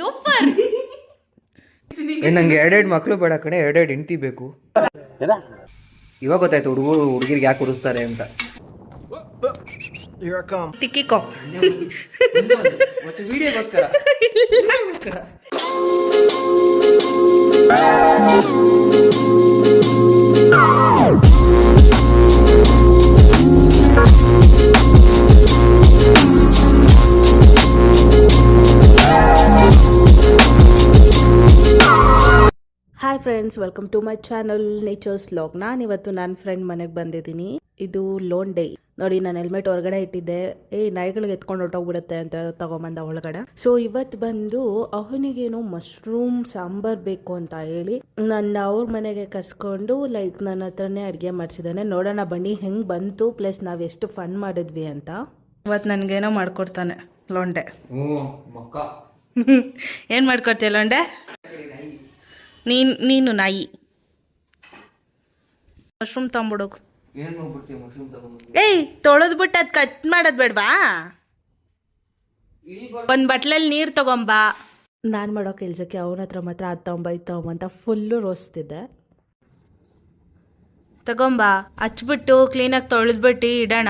Loafer ನಂಗೆ ಎರಡೆರಡು ಮಕ್ಳು ಬೇಡ ಕಡೆ ಎರಡೆರಡು ಹೆಂಡತಿ ಬೇಕು. ಇವಾಗ ಗೊತ್ತಾಯ್ತು ಹುಡುಗಿರಿಗೆ ಯಾಕೆ ಉಡಿಸ್ತಾರೆ ಅಂತ. ತಿಕ್ಕಿಕೋ ವಿಡಿಯೋಗೋಸ್ಕರ. Hi friends, welcome to my channel nature's vlog. ನಾನಿವತ್ತು ನನ್ನ ಫ್ರೆಂಡ್ ಮನೆಗೆ ಬಂದಿದ್ದೀನಿ. ಇದು ಲೋನ್ ಡೇ. ನೋಡಿ, ನಾನು ಹೆಲ್ಮೆಟ್ ಹೊರಗಡೆ ಇಟ್ಟಿದ್ದೆ. ನಾಯಿಗಳಿಗೆ ಎತ್ಕೊಂಡು ಹೊಟ್ಟೋಗ್ಬಿಡುತ್ತೆ ಅಂತ ತಗೊಂಬಂದ ಒಳಗಡೆ. ಸೊ ಇವತ್ತು ಬಂದು ಅವನಿಗೇನು ಮಶ್ರೂಮ್ ಸಾಂಬಾರ್ ಬೇಕು ಅಂತ ಹೇಳಿ ನನ್ನ ಅವ್ರ ಮನೆಗೆ ಕರ್ಸ್ಕೊಂಡು ನನ್ನ ಹತ್ರನೇ ಅಡುಗೆ ಮಾಡಿಸಿದ್ದಾನೆ. ನೋಡೋಣ ಬನ್ನಿ ಹೆಂಗೆ ಬಂತು, ಪ್ಲಸ್ ನಾವು ಎಷ್ಟು ಫನ್ ಮಾಡಿದ್ವಿ ಅಂತ. ಇವತ್ತು ನನಗೇನೋ ಮಾಡ್ಕೊಡ್ತಾನೆ ಲೋಂಡೆ. ಏನು ಮಾಡ್ಕೊಡ್ತೀಯ ಲೋಂಡೆ? ನೀನು ನಾಯಿ. ಮಶ್ರೂಮ್ ತಗೊಂಬಿಡೋಕು. ಏಯ್, ತೊಳೆದ್ಬಿಟ್ಟು ಅದು ಕಟ್ ಮಾಡೋದು ಬೇಡವಾ? ಒಂದು ಬಟ್ಲಲ್ಲಿ ನೀರು ತಗೊಂಬಾ. ನಾನು ಮಾಡೋ ಕೆಲಸಕ್ಕೆ ಅವನ ಹತ್ರ ಮಾತ್ರ ಅದು ತಗೊಂಬ ಇದು ತಗೊಂಬ ಅಂತ ಫುಲ್ಲು ರೋಸ್ತಿದ್ದೆ. ತಗೊಂಬಾ, ಹಚ್ಬಿಟ್ಟು ಕ್ಲೀನಾಗಿ ತೊಳೆದ್ಬಿಟ್ಟು ಇಡೋಣ.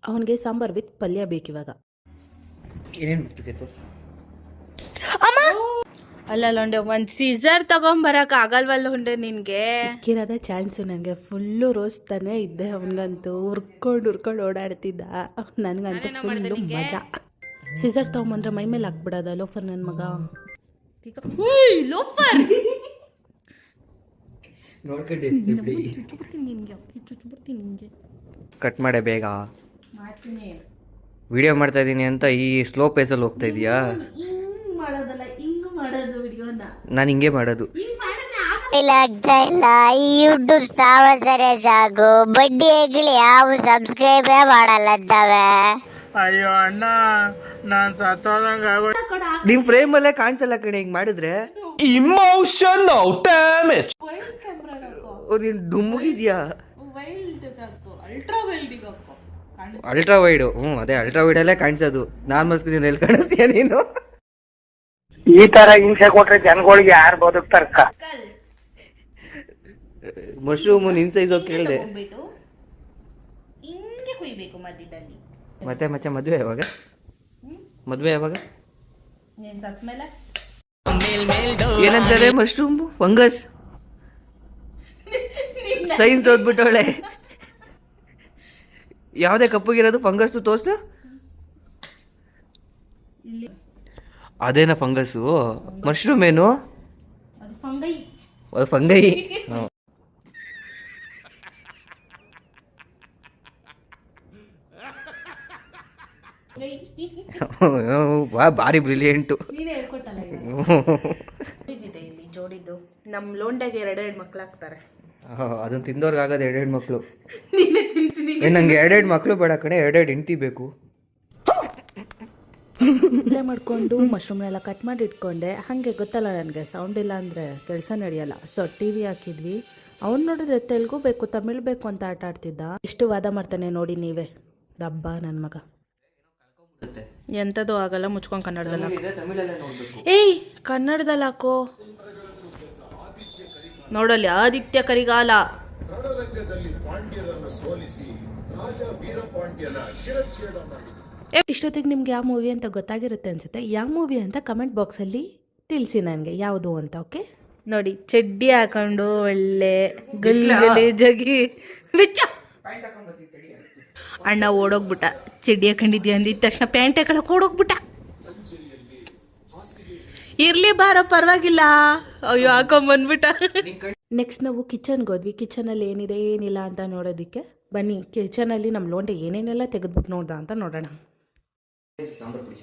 ಅವನಿಗೆ ಸಾಂಬಾರ್ ವಿತ್ ಪಲ್ಯ ಬೇಕಿವಾಗ. ಏನೇನು ಬಿಡ್ತಿದ್ದೆ ತೋರ್ಸು. ಅಮ್ಮ ಅಲ್ಲ ಲೊಂಡೆ, ಒಂದು ಸೀಸರ್ ತಗೊಂಬರಕ್ ಆಗಲ್ವಲ್ಲ ಹೊಂಡೆ ನಿನ್ಗೆ? ಸಿಕ್ಕಿರೋದ ಚಾನ್ಸು ನನಗೆ. ಫುಲ್ಲು ರೋಸ್ತಾನೆ ಇದ್ದೆ. ಅವನಿಗಂತೂ ಹುರ್ಕೊಂಡು ಓಡಾಡ್ತಿದ್ದ. ನನಗಂತೂ ಫುಲ್ಲು ಮಜಾ. ಸೀಸರ್ ತಗೊಂಬಂದ್ರೆ ಮೈ ಮೇಲೆ ಹಾಕ್ಬಿಡೋದ ಲೋಫರ್ ನನ್ನ ಮಗ. ಲೋಫರ್ ಕಟ್ ಮಾಡೆ ಬೇಗ. ಮಾಡ್ತೀನಿ. ವಿಡಿಯೋ ಮಾಡ್ತಾ ಇದ್ದೀನಿ ಅಂತ ಈ ಸ್ಲೋ ಪೇಸಲ್ಲಿ ಹೋಗ್ತಾ ಇದೀಯಾ? ಮಾಡೋದಲ್ಲ, ಹಿಂಗ್ ಮಾಡೋದು ವಿಡಿಯೋನ. ನಾನು ಹಿಂಗೆ ಮಾಡೋದು. ಆಗ್ತಾ ಇಲ್ಲ. ಈ ಯೂಟ್ಯೂಬ್ ಸಾವಸರೆ ಸಾಕು. ಬಡ್ಡಿ ಹೆಗ್ಲಿ ಯಾವ ಸಬ್ಸ್ಕ್ರೈಬೇ ಮಾಡಲ್ಲದ್ದಾವೆ. ಅಯ್ಯೋ ಅಣ್ಣ, ನಾನ್ ಸತ್ತೋದಂಗ ನಿಮ್ ಫ್ರೇಮ್ ಅಲ್ಲೇ ಕಾಣಿಸಲ್ಲ ಕಣೆ ಹಿಂಗ್ ಮಾಡಿದ್ರೆ. Emotional damage. ನೀನ್ ಡುಮ್ಮಗಿದ್ಯಾ? Ultra wide. ಅದೇ ಅಲ್ಟ್ರಾ ವೈಡ್ ಅಲ್ಲೇ ಕಾಣಿಸೋದು. ನಾರ್ಮಲ್ ಸ್ಕ್ರೀನ್ ಎಲ್ಲಿ ಕಾಣಿಸ್ತೀಯ ನೀನು? ಈ ತರ ಹಿಂಸೆ ಕೊಟ್ರೆ ಜನಗಳಿಗೆ ಯಾರು ಬದುಕ್ತಾರಕ್ಕ? ಮಶ್ರೂಮ್ ನಿನ್ ಸೈಜ್ ಹೋಗಿ ಕೇಳಿದೆ. ಹಿಂಗೆ ಕುಯ್ಬೇಕು ಮಧ್ಯದಲ್ಲಿ. ಮತ್ತೆ ಮಚ್ಚ ಮದ್ವೆ ಯಾವಾಗ? ಮದ್ವೆ ಯಾವಾಗ? ನೀನ್ ಸತ್ ಮೇಲೆ ಏನಂತಾರೆ? ಮಶ್ರೂಮ್ ಫಂಗಸ್ ಸೈಜ್ ತೋದ್ಬಿಟ್ಟವಳೆ. ಯಾವುದೇ ಕಪ್ಪಗಿರೋದು ಫಂಗಸ್ ತೋರ್ಸು. ಅದೇನ ಫಂಗಸ್ಸು? ಮಶ್ರೂಮ್ ಏನು? ಅದು ಫಂಗೈ. ಅದು ಫಂಗೈ. ಭಾರಿ ಬ್ರಿಲಿಯಂಟು. ನೀನೇ ಹೇಳ್ಕೊಟ್ಟಲ್ಲ ಇದ್ದಿದೆ ಇಲ್ಲಿ ಜೋಡಿದ್ದು. ನಮ್ಮ ಲೋಂಡೆಗೆ ಎರಡೆರಡು ಮಕ್ಕಳಾಗ್ತಾರೆ. ಅದನ್ನ ತಿಂದವ್ರಿಗಾಗದು ಎರಡೆರಡು ಮಕ್ಕಳು. ನೀನೇ ತಿಂತೀನಿ. ನಂಗೆ ಎರಡೆರಡು ಮಕ್ಕಳು ಬೇಡ ಕಣೆ, ಎರಡೆರಡು ಹೆಂಡತಿ ಬೇಕು. ಇಲ್ಲೇ ಮಾಡಿಕೊಂಡು ಮಶ್ರೂಮ್ನೆಲ್ಲ ಕಟ್ ಮಾಡಿ ಇಟ್ಕೊಂಡೆ. ಹಾಗೆ ಗೊತ್ತಲ್ಲ ನನಗೆ, ಸೌಂಡ್ ಇಲ್ಲ ಅಂದರೆ ಕೆಲಸ ನಡೆಯಲ್ಲ. ಸೊ ಟಿ ವಿ ಹಾಕಿದ್ವಿ. ಅವ್ನು ನೋಡಿದ್ರೆ ತೆಲುಗು ಬೇಕು ತಮಿಳ್ ಬೇಕು ಅಂತ ಆಟ ಆಡ್ತಿದ್ದ. ಇಷ್ಟು ವಾದ ಮಾಡ್ತಾನೆ ನೋಡಿ ನೀವೇ. ದಬ್ಬ ನನ್ನ ಮಗ. ಎಂಥದ್ದು ಆಗಲ್ಲ, ಮುಚ್ಕೊಂಡು ಕನ್ನಡದಲ್ಲಿ ಹಾಕು. ಏಯ್, ಕನ್ನಡದಲ್ಲಿ ಹಾಕೋ. ನೋಡಲ್ಲಿ ಆದಿತ್ಯ ಕರಿಗಾಲ. ಇಷ್ಟೊತ್ತಿಗೆ ನಿಮ್ಗೆ ಯಾವ ಮೂವಿ ಅಂತ ಗೊತ್ತಾಗಿರುತ್ತೆ ಅನ್ಸುತ್ತೆ. ಯಾವ ಮೂವಿ ಅಂತ ಕಮೆಂಟ್ ಬಾಕ್ಸಲ್ಲಿ ತಿಳಿಸಿ ನನಗೆ ಯಾವುದು ಅಂತ. ಓಕೆ, ನೋಡಿ ಚಡ್ಡಿ ಹಾಕೊಂಡು ಒಳ್ಳೆ ಗಲ್ಲಿ ಜಗಿ ಬಿಚ್ಚ. ಅಣ್ಣ ಓಡೋಗ್ಬಿಟ್ಟ. ಚಡ್ಡಿ ಹಾಕೊಂಡಿದ್ಯಾ ಅಂದಿದ ತಕ್ಷಣ ಪ್ಯಾಂಟ್ ಹಾಕೊಳಕ್ ಓಡೋಗ್ಬಿಟ್ಟ. ಇರ್ಲಿ ಬಾರೋ, ಪರವಾಗಿಲ್ಲ. ಅಯ್ಯೋ, ಹಾಕೊಂಬಂದ್ಬಿಟ್ಟ. ನೆಕ್ಸ್ಟ್ ನಾವು ಕಿಚನ್ಗೆ ಹೋದ್ವಿ. ಕಿಚನಲ್ಲಿ ಏನಿದೆ ಏನಿಲ್ಲ ಅಂತ ನೋಡೋದಕ್ಕೆ ಬನ್ನಿ. ಕಿಚನಲ್ಲಿ ನಮ್ಮ ಲೋಂಡೆ ಏನೇನೆಲ್ಲ ತೆಗೆದ್ಬಿಟ್ಟು ನೋಡ್ದ ಅಂತ ನೋಡೋಣ. ಸಾಂಬಾರ್ ಪುಡಿ,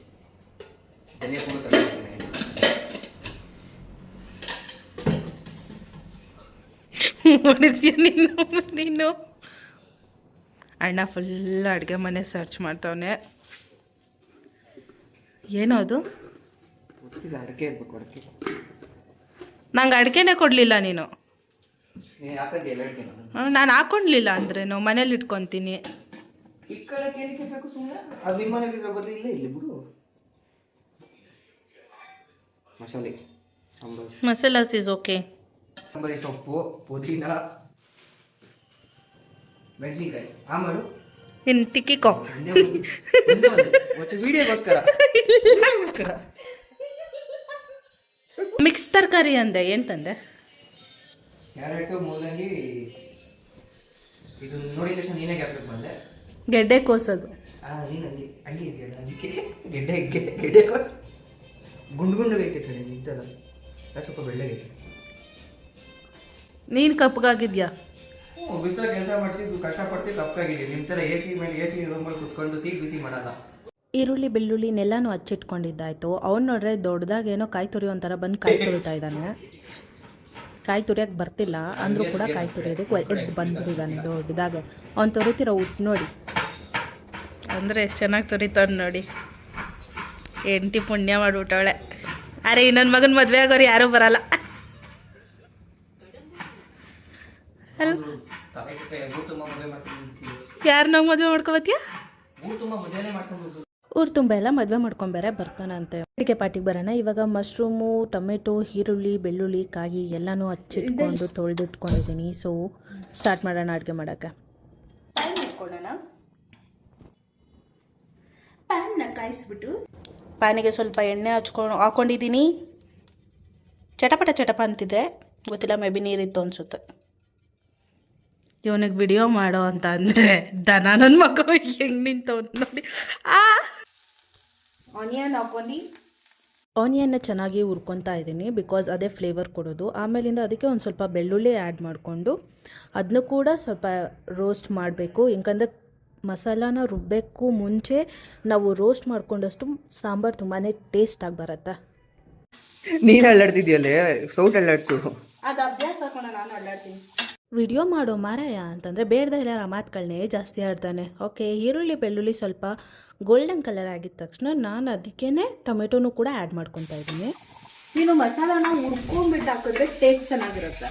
ನೋಡಿದ್ಯ ನೀನು? ಅಣ್ಣ ಫುಲ್ ಅಡುಗೆ ಮನೆ ಸರ್ಚ್ ಮಾಡ್ತಾವನೆ. ಏನೋ ಅದು? ನಂಗೆ ಅಡಿಕೆನೇ ಕೊಡಲಿಲ್ಲ ನೀನು. ನಾನು ಹಾಕ್ಕೊಡ್ಲಿಲ್ಲ ಅಂದ್ರೇನು? ಮನೇಲಿ ಇಟ್ಕೊತೀನಿ. ಇಕ್ಕಳಕ್ಕೆ ಏನಕ್ಕೆ ಬೇಕು ಸುಮ್ಮನೆ ಅದು ನಿಮ್ಮ ಮನೆಗಿದ್ರೆ ಬರಲಿ ಇಲ್ಲೇ ಇಲ್ಲಿ ಬಿಡು. ಮಸಾಲೆ ಮಸಾಲಾಸ್ ಇಸ್ ಓಕೆ. ಕೊತ್ತಂಬರಿ ಸೊಪ್ಪು, ಪುದೀನ, ಮೆಣಸಿನ್ಕಾಯಿ ಮಾಡು. ಇನ್ನು ತಿಕ್ಕಿಕೋ. ವಿಡಿಯೋಗೋಸ್ಕರ ಮಿಕ್ಸ್ ತರಕಾರಿ ಅಂದೆ, ಏನು ತಂದೆ? ಕ್ಯಾರೆಟು, ಮೂಲಂಗಿ. ಇದು ನೋಡಿದ ತಕ್ಷಣ ನೀನೇ ಕ್ಯಾಪ್ಟನ್ ಬಂದೆ. ಗೆಡ್ಡೆ ಕೋಸೋದು. ನೀನು ಹಂಗೆ ಇದೆಯಲ್ಲ, ಅದಕ್ಕೆ ಗೆಡ್ಡೆ ಕೋಸ್ ಗುಂಡು ಗುಂಡು ಬೇಕಿತ್ತು ನಿಂತಲ್ಲ, ಸ್ವಲ್ಪ ಬೆಳ್ಳಗೈತೆ. ನೀನು ಕಪ್ಪಗಾಗಿದ್ಯಾ? ಬಿಸಿಲ ಕೆಲಸ ಮಾಡ್ತಿದ್ದು ಕಷ್ಟಪಡ್ತಿದ್ದು ಕಪ್ಪಾಗಿದ್ದೀವಿ. ನಿಮ್ಮ ಥರ ಎ ಸಿ ರೂಮಲ್ಲಿ ಕುತ್ಕೊಂಡು ಸೀಟ್ ಬಿಸಿ ಮಾಡಲ್ಲ. ಈರುಳ್ಳಿ ಬೆಳ್ಳುಳ್ಳಿನೆಲ್ಲಾನು ಹಚ್ಚಿಟ್ಕೊಂಡಿದ್ದಾಯ್ತು. ಅವ್ನು ನೋಡ್ರೆ ದೊಡ್ಡದಾಗ ಏನೋ ಕಾಯಿ ತುರಿ ಒಂಥರ ಬಂದು ಕಾಯಿ ತುರಿತಾ ಇದ್ದಾನೆ. ಕಾಯಿ ತುರಿಯೋಕೆ ಬರ್ತಿಲ್ಲ ಅಂದರೂ ಕೂಡ ಕಾಯಿ ತುರಿಯೋದಕ್ಕೆ ಎದ್ದು ಬಂದ್ಬಿಟ್ಟಿದ್ದಾನೆ ದೊಡ್ಡದಾಗ. ಅವ್ನು ತುರಿತಿರೋ ಊಟ ನೋಡಿ ಅಂದರೆ ಎಷ್ಟು ಚೆನ್ನಾಗಿ ತುರಿತಾನೆ ನೋಡಿ. ಹೆಂಡತಿ ಪುಣ್ಯ ಮಾಡಿಬಿಟ್ಟವಳೆ. ಅರೆ ಇನ್ನೊಂದು ಮಗನ ಮದುವೆ ಆಗೋರು ಯಾರೂ ಬರಲ್ಲ. ಯಾರನ್ನ ಮದುವೆ ಮಾಡ್ಕೊಬತ್ತೀಯ? ಊರು ತುಂಬ ಎಲ್ಲ ಮದುವೆ ಮಾಡ್ಕೊಂಬೇರೆ ಬರ್ತಾನಂತೆ. ಅಡಿಗೆ ಪಾಟಿಗೆ ಬರೋಣ. ಇವಾಗ ಮಶ್ರೂಮು, ಟೊಮೆಟೊ, ಈರುಳ್ಳಿ, ಬೆಳ್ಳುಳ್ಳಿ, ಕಾಯಿ ಎಲ್ಲನೂ ಹಚ್ಚಿಟ್ಕೊಂಡು ತೊಳೆದಿಟ್ಕೊಂಡಿದ್ದೀನಿ. ಸೊ ಸ್ಟಾರ್ಟ್ ಮಾಡೋಣ ಅಡುಗೆ ಮಾಡೋಕ್ಕೆ. ಪ್ಯಾನ್ ಇಟ್ಕೊಳ್ಳೋಣ. ಪ್ಯಾನ್ನ ಕಾಯಿಸ್ಬಿಟ್ಟು ಪ್ಯಾನಿಗೆ ಸ್ವಲ್ಪ ಎಣ್ಣೆ ಹಾಕೊಂಡಿದ್ದೀನಿ. ಚಟಪಟ ಅಂತಿದೆ, ಗೊತ್ತಿಲ್ಲ, ಮೇ ಬಿ ನೀರಿತ್ತು ಅನಿಸುತ್ತೆ. ಇವನಿಗೆ ವಿಡಿಯೋ ಮಾಡೋ ಅಂತ ಅಂದರೆ ದನ ನನ್ನ ಮಗ ಹೆಂಗೆ ನಿಂತವ್ ನೋಡಿ. ಆನಿಯನ್ ಹಾಕೊಂಡು ಆನಿಯನ್ನ ಚೆನ್ನಾಗಿ ಹುರ್ಕೊತಾ ಇದ್ದೀನಿ, ಬಿಕಾಸ್ ಅದೇ ಫ್ಲೇವರ್ ಕೊಡೋದು. ಆಮೇಲಿಂದ ಅದಕ್ಕೆ ಒಂದು ಸ್ವಲ್ಪ ಬೆಳ್ಳುಳ್ಳಿ ಆ್ಯಡ್ ಮಾಡಿಕೊಂಡು ಅದನ್ನು ಕೂಡ ಸ್ವಲ್ಪ ರೋಸ್ಟ್ ಮಾಡಬೇಕು. ಯಾಕಂದರೆ ಮಸಾಲಾನ ರುಬ್ಬಬೇಕು ಮುಂಚೆ ನಾವು ರೋಸ್ಟ್ ಮಾಡ್ಕೊಂಡಷ್ಟು ಸಾಂಬಾರು ತುಂಬಾ ಟೇಸ್ಟಾಗಿ ಬರುತ್ತೆ. ನೀನು ಅಲ್ಲಾಡ್ತಿದ್ಯಲ್ಲೇ, ಸೌಟ್ ಅಲ್ಲಾಡ್ಸು. ಅದು ಅಭ್ಯಾಸ ಹಾಕೋಣ, ನಾನು ಅಲ್ಲಾಡ್ತೀನಿ. ವಿಡಿಯೋ ಮಾಡೋ ಮಾರಾಯ ಅಂತಂದರೆ ಬೇಡದ ಎಲ್ಲ ಮಾತುಗಳನ್ನೇ ಜಾಸ್ತಿ ಆಡ್ತಾನೆ. ಓಕೆ, ಈರುಳ್ಳಿ ಬೆಳ್ಳುಳ್ಳಿ ಸ್ವಲ್ಪ ಗೋಲ್ಡನ್ ಕಲರ್ ಆಗಿದ ತಕ್ಷಣ ನಾನು ಅದಕ್ಕೇ ಟೊಮೆಟೊನೂ ಕೂಡ ಆ್ಯಡ್ ಮಾಡ್ಕೊತಾ ಇದ್ದೀನಿ. ನೀನು ಮಸಾಲಾನ ಹುರ್ಕೊಂಡ್ಬಿಟ್ಟು ಹಾಕಿದ್ರೆ ಟೇಸ್ಟ್ ಚೆನ್ನಾಗಿರುತ್ತೆ.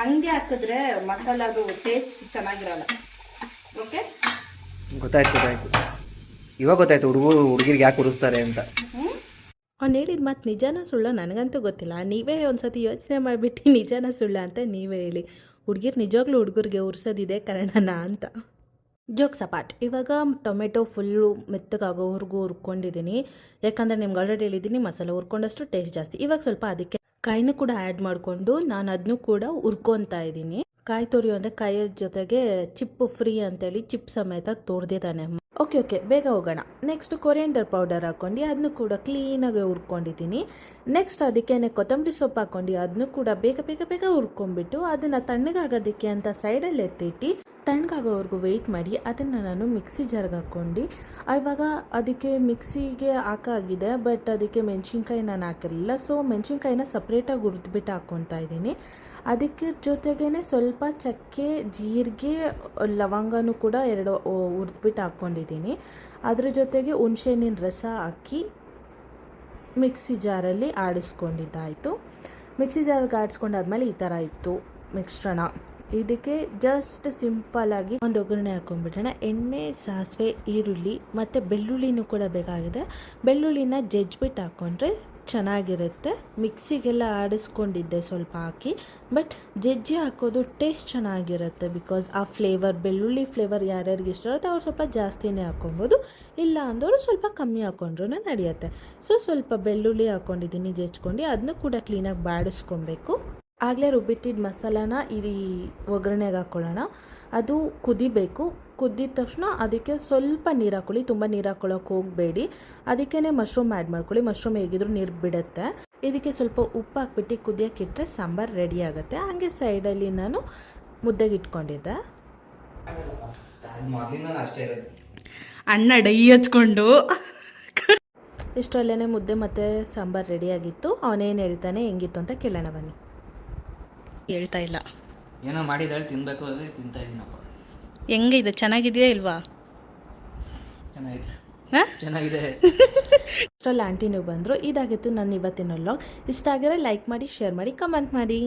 ಹಂಗೆ ಹಾಕಿದ್ರೆ ಮಸಾಲಾದು ಟೇಸ್ಟ್ ಚೆನ್ನಾಗಿರಲ್ಲ. ಓಕೆ, ಗೊತ್ತಾಯ್ತು. ಇವಾಗ ಗೊತ್ತಾಯ್ತು ಹುಡುಗಿರಿಗೆ ಯಾಕೆ ಉರಿಸ್ತಾರೆ ಅಂತ. ಅವ್ನು ಹೇಳಿದ ಮಾತು ನಿಜಾನ ಸುಳ್ಳ ನನಗಂತೂ ಗೊತ್ತಿಲ್ಲ. ನೀವೇ ಒಂದು ಸತಿ ಯೋಚನೆ ಮಾಡಿಬಿಟ್ಟು ನಿಜಾನ ಸುಳ್ಳ ಅಂತ ನೀವೇ ಹೇಳಿ. ಹುಡುಗಿರು ನಿಜವಾಗ್ಲೂ ಹುಡುಗರಿಗೆ ಉರ್ಸೋದಿದೆ ಕಾರಣನ ಅಂತ. ಜೋಕ್ ಸಪಾಟ್. ಇವಾಗ ಟೊಮೆಟೊ ಫುಲ್ಲು ಮೆತ್ತಗಾಗೋವರೆಗೂ ಹುರ್ಕೊಂಡಿದ್ದೀನಿ. ಯಾಕಂದರೆ ನಿಮ್ಗೆ ಆಲ್ರೆಡಿ ಹೇಳಿದ್ದೀನಿ ಮಸಾಲೆ ಹುರ್ಕೊಂಡಷ್ಟು ಟೇಸ್ಟ್ ಜಾಸ್ತಿ. ಇವಾಗ ಸ್ವಲ್ಪ ಅದಕ್ಕೆ ಕಾಯಿನೂ ಕೂಡ ಆ್ಯಡ್ ಮಾಡಿಕೊಂಡು ನಾನು ಅದನ್ನೂ ಕೂಡ ಹುರ್ಕೊತಾ ಇದ್ದೀನಿ. ಕಾಯಿ ತುರಿ ಅಂದರೆ ಕಾಯಿಯ ಜೊತೆಗೆ ಚಿಪ್ಪು ಫ್ರೀ ಅಂತೇಳಿ ಚಿಪ್ ಸಮೇತ ತೋರ್ದಿದ್ದಾನೆ. ಓಕೆ, ಬೇಗ ಹೋಗೋಣ. ನೆಕ್ಸ್ಟ್ ಕೊರಿಯಂಡರ್ ಪೌಡರ್ ಹಾಕ್ಕೊಂಡು ಅದನ್ನು ಕೂಡ ಕ್ಲೀನಾಗಿ ಹುರ್ಕೊಂಡಿದ್ದೀನಿ. ನೆಕ್ಸ್ಟ್ ಅದಕ್ಕೇ ಕೊತ್ತಂಬರಿ ಸೊಪ್ಪು ಹಾಕ್ಕೊಂಡು ಅದನ್ನು ಕೂಡ ಬೇಗ ಹುರ್ಕೊಂಡ್ಬಿಟ್ಟು ಅದನ್ನು ತಣ್ಣಗಾಗೋದಕ್ಕೆ ಅಂತ ಸೈಡಲ್ಲಿ ಎತ್ತಿಟ್ಟು ತಣ್ಣಗಾಗೋವರೆಗೂ ವೆಯ್ಟ್ ಮಾಡಿ ಅದನ್ನು ನಾನು ಮಿಕ್ಸಿ ಜಾರ್ಗೆ ಹಾಕ್ಕೊಂಡು ಇವಾಗ ಅದಕ್ಕೆ ಮಿಕ್ಸಿಗೆ ಹಾಕಾಗಿದೆ. ಬಟ್ ಅದಕ್ಕೆ ಮೆಣಸಿನ್ಕಾಯಿ ನಾನು ಹಾಕಿರಲಿಲ್ಲ. ಸೊ ಮೆಣಸಿನ್ಕಾಯಿನ ಸಪ್ರೇಟಾಗಿ ಹುರಿದ್ಬಿಟ್ಟು ಹಾಕ್ಕೊತಾ ಇದ್ದೀನಿ. ಅದಕ್ಕೆ ಜೊತೆಗೇ ಸ್ವಲ್ಪ ಚಕ್ಕೆ, ಜೀರಿಗೆ, ಲವಂಗನೂ ಕೂಡ 2 ಹುರಿದ್ಬಿಟ್ಟು ಹಾಕ್ಕೊಂಡಿದ್ದೀನಿ. ಅದ್ರ ಜೊತೆಗೆ ಹುಣಸೆಹಣ್ಣಿನ ರಸ ಹಾಕಿ ಮಿಕ್ಸಿ ಜಾರಲ್ಲಿ ಆಡಿಸ್ಕೊಂಡಿದ್ದಾಯಿತು. ಮಿಕ್ಸಿ ಜಾರ್ಗೆ ಆಡಿಸ್ಕೊಂಡಾದ್ಮೇಲೆ ಈ ಥರ ಇತ್ತು ಮಿಶ್ರಣ. ಇದಕ್ಕೆ ಜಸ್ಟ್ ಸಿಂಪಲ್ಲಾಗಿ ಒಂದು ಒಗ್ಗರಣೆ ಹಾಕ್ಕೊಂಡ್ಬಿಡೋಣ. ಎಣ್ಣೆ, ಸಾಸಿವೆ, ಈರುಳ್ಳಿ ಮತ್ತು ಬೆಳ್ಳುಳ್ಳಿನೂ ಕೂಡ ಬೇಕಾಗಿದೆ. ಬೆಳ್ಳುಳ್ಳಿನ ಜಜ್ಜಿಬಿಟ್ಟು ಹಾಕ್ಕೊಂಡ್ರೆ ಚೆನ್ನಾಗಿರುತ್ತೆ. ಮಿಕ್ಸಿಗೆಲ್ಲ ಆಡಿಸ್ಕೊಂಡಿದ್ದೆ ಸ್ವಲ್ಪ ಹಾಕಿ, ಬಟ್ ಜಜ್ಜಿ ಹಾಕೋದು ಟೇಸ್ಟ್ ಚೆನ್ನಾಗಿರುತ್ತೆ. ಬಿಕಾಸ್ ಆ ಫ್ಲೇವರ್, ಬೆಳ್ಳುಳ್ಳಿ ಫ್ಲೇವರ್ ಯಾರ್ಯಾರಿಗೆ ಇಷ್ಟ ಇರುತ್ತೆ ಅವ್ರು ಸ್ವಲ್ಪ ಜಾಸ್ತಿನೇ ಹಾಕ್ಕೊಬೋದು. ಇಲ್ಲ ಅಂದವರು ಸ್ವಲ್ಪ ಕಮ್ಮಿ ಹಾಕ್ಕೊಂಡ್ರೂ ನಡೆಯುತ್ತೆ. ಸೊ ಸ್ವಲ್ಪ ಬೆಳ್ಳುಳ್ಳಿ ಹಾಕ್ಕೊಂಡಿದ್ದೀನಿ ಜಜ್ಕೊಂಡು. ಅದನ್ನು ಕೂಡ ಕ್ಲೀನಾಗಿ ಬಾಡಿಸ್ಕೊಬೇಕು. ಆಗಲೇ ರುಬ್ಬಿಟ್ಟಿದ್ದ ಮಸಾಲಾನ ಈ ಒಗ್ಗರಣೆಗೆ ಹಾಕ್ಕೊಳ್ಳೋಣ. ಅದು ಕುದಿಬೇಕು. ಕುದ್ದಿದ ತಕ್ಷಣ ಅದಕ್ಕೆ ಸ್ವಲ್ಪ ನೀರು ಹಾಕ್ಕೊಳ್ಳಿ. ತುಂಬ ನೀರು ಹಾಕ್ಕೊಳ್ಳೋಕೆ ಹೋಗಬೇಡಿ. ಅದಕ್ಕೇ ಮಶ್ರೂಮ್ ಆ್ಯಡ್ ಮಾಡ್ಕೊಳ್ಳಿ. ಮಶ್ರೂಮ್ ಹೇಗಿದ್ರು ನೀರು ಬಿಡುತ್ತೆ. ಇದಕ್ಕೆ ಸ್ವಲ್ಪ ಉಪ್ಪು ಹಾಕ್ಬಿಟ್ಟು ಕುದಿಯೋಕೆ ಇಟ್ಟರೆ ಸಾಂಬಾರು ರೆಡಿ ಆಗುತ್ತೆ. ಹಾಗೆ ಸೈಡಲ್ಲಿ ನಾನು ಮುದ್ದೆಗೆ ಇಟ್ಕೊಂಡಿದ್ದೆ. ಅಣ್ಣ ಡೈ ಹಚ್ಕೊಂಡು ಇಷ್ಟರಲ್ಲೇ ಮುದ್ದೆ ಮತ್ತು ಸಾಂಬಾರು ರೆಡಿಯಾಗಿತ್ತು. ಅವನೇನು ಹೇಳ್ತಾನೆ ಹೆಂಗಿತ್ತು ಅಂತ ಕೇಳೋಣ ಬನ್ನಿ. ಹೇಳ್ತಾ ಇಲ್ಲ, ಏನೋ ಮಾಡಿದಾಳೆ ತಿನ್ಬೇಕು ಅಂದರೆ ತಿಂತಾ ಇದ್ದೀನಪ್ಪ. ಹೆಂಗಿದೆ, ಚೆನ್ನಾಗಿದೆಯಾ ಇಲ್ವಾ? ಚೆನ್ನಾಗಿದೆ. ಅಷ್ಟರಲ್ಲಿ ಆಂಟಿ ನೀವು ಬಂದರು. ಇದಾಗಿತ್ತು ನನ್ನ ಇವತ್ತಿನ ವ್ಲಾಗ್. ಇಷ್ಟ ಆಗಿರೋ ಲೈಕ್ ಮಾಡಿ, ಶೇರ್ ಮಾಡಿ, ಕಮೆಂಟ್ ಮಾಡಿ.